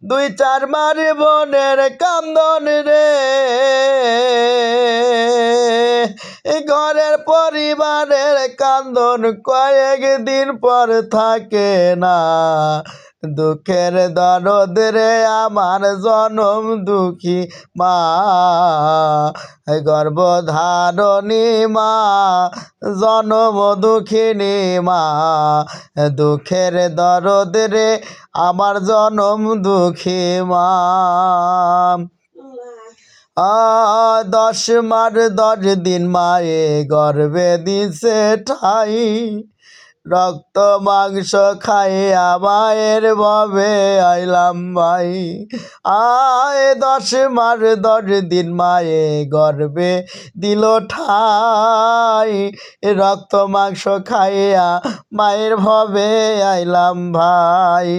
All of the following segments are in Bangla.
দুই চার মারি বোনের কান্দন রে, ঘরের পরিবারের কান্দন কয়েকদিন পর থাকে না। দুঃখের দরদ রে আমার জনম দুঃখী মা, গর্ভধারণী মা, জনম দুঃখিনী মা। দুঃখের দরদ রে আমার জনম দুঃখী মা। 10 মাস 10 দিন মায়ে গর্ভে দিছে ঠাই, রক্ত মাংস খাইয়া মায়ের ভবে আইলাম ভাই। 10 মাস 10 দিন মায়ে গর্ভে দিল ঠাই, রক্ত মাংস খাইয়া মায়ের ভবে আইলাম ভাই।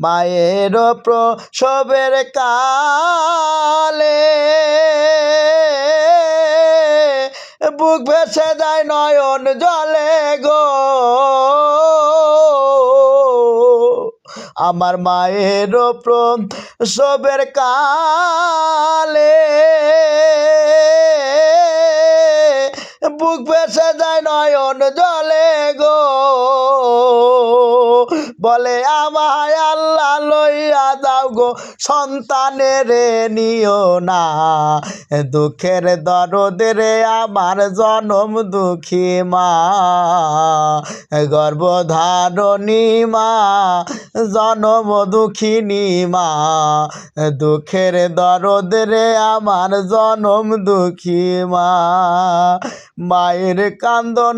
মায়ের প্রসবের কালে বুক ভেসে যায় নয়ন জলে গো, আমার মায়ের প্রসবের কালে বুক ভেসে যায় নয়ন জলে গো। বলে আমায় আল্লাহ লইয়া যাও গো, সন্তানের নিও না। দুঃখের দরদ রে আমার জনম দুঃখী মা, গর্ভধারণী মা, জনম দুঃখিনী মা। দুঃখের দরদ রে আমার জনম দুঃখী মা। মায়ের কান্দন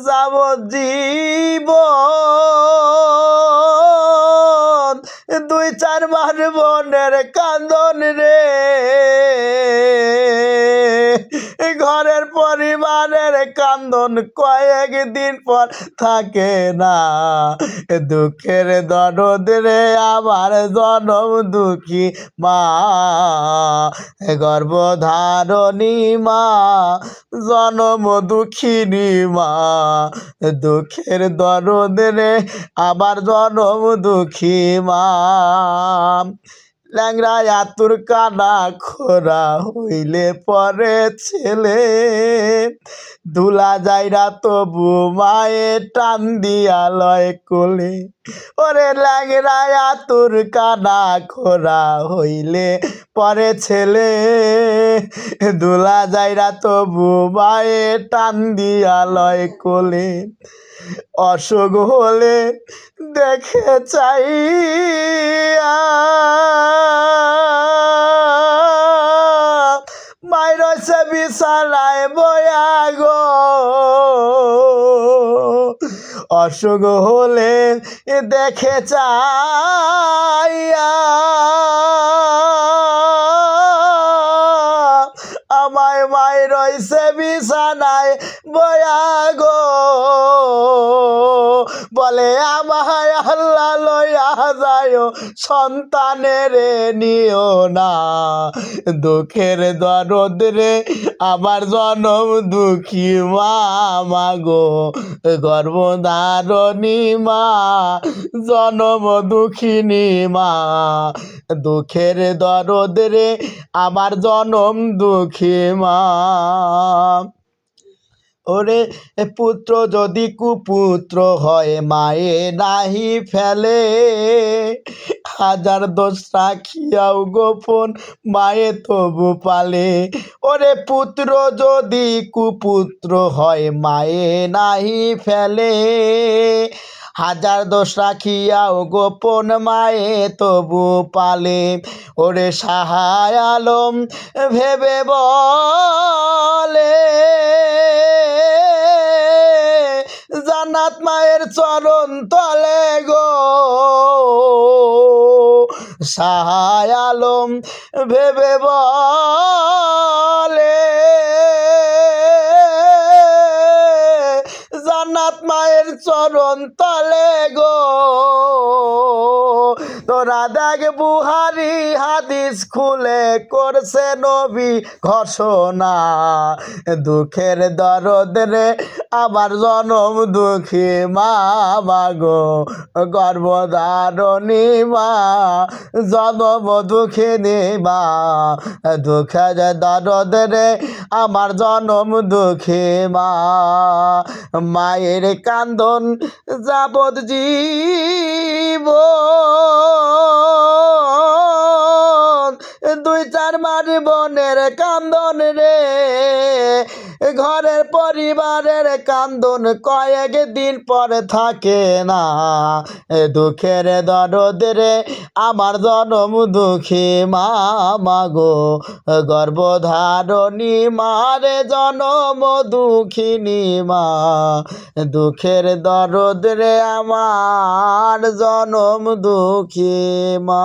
যাবজ্জীবন, 2-4 মাস বোনের কান্দন রে, ঘরের পরিবারের কান্দন কয়েকদিন পর থাকে না। দুঃখের দরদ রে আমার জনম দুঃখী মা, গর্ভধারণী মা, জনম দুঃখিনী মা। দুঃখের দরদ রে আমার জনম দুঃখী মা। ল্যাংড়া আতুর কানা খোরা হইলে পরে ছেলে, ধুলা যাইরা তবু মায়ে টান দিয়া লয় কোলে। ওরে ল্যাংড়া আতুর কানা খোরা হইলে পরে ছেলে, ধুলা যাইরা তবু মায়ে টান দিয়া লয় কোলে। অসুখ হলে দেখে চাইয়া মায়ের রয়েছে বিছানায় বয়া গো, অসুখ হলে দেখে চাইয়া আমায় মায়ের রয়েছে বিছানায় বয়া গো। বলে আমায় আল্লাহ লইয়া যায় সন্তানের নিও না। দুঃখের দরদ রে আমার জনম দুঃখী মা, মাগো গর্ভধারণী মা, জনম দুঃখিনী মা। দুঃখের দরদ রে আমার জনম দুঃখী মা। ওরে পুত্র যদি কুপুত্র হয় মায়ে নাহি ফেলে, হাজার দোষ রাখিয়াও গোপন মায়ে তবু পালে। ওরে পুত্র যদি কুপুত্র হয় মায়ে নাহি ফেলে, হাজার দোষ রাখিয়াও গোপন মায়ে তবু পালে। ওরে শাহ আলম ভেবে বলে, জান্নাত মায়ের চরণ তলে গো। শাহ আলম ভেবে বলে, জান্নাত মায়ের চরণ তলে গো। তো তোরা দেখ বুহারি হাদিস খুলে করছে নবী ঘোষণা দুঃখের দরদ রে আমার জনম দুঃখী মা মাগো গর্ভধারণী মা জনম দুঃখিনী মা দুঃখের দরদ রে আমার জনম দুঃখী মা মায়ের কান্দন যাবত জীব দুই চার মার বোনের কান্দন রে ঘরের পরিবারের কান্দন কয়েক দিন পরে থাকে না দুঃখের দরদ রে আমার জনম দুঃখী মা মাগো গর্ভধারণী মারে জনম দুঃখিনী মা দুঃখের দরদ রে আমার জনম দুঃখী মা।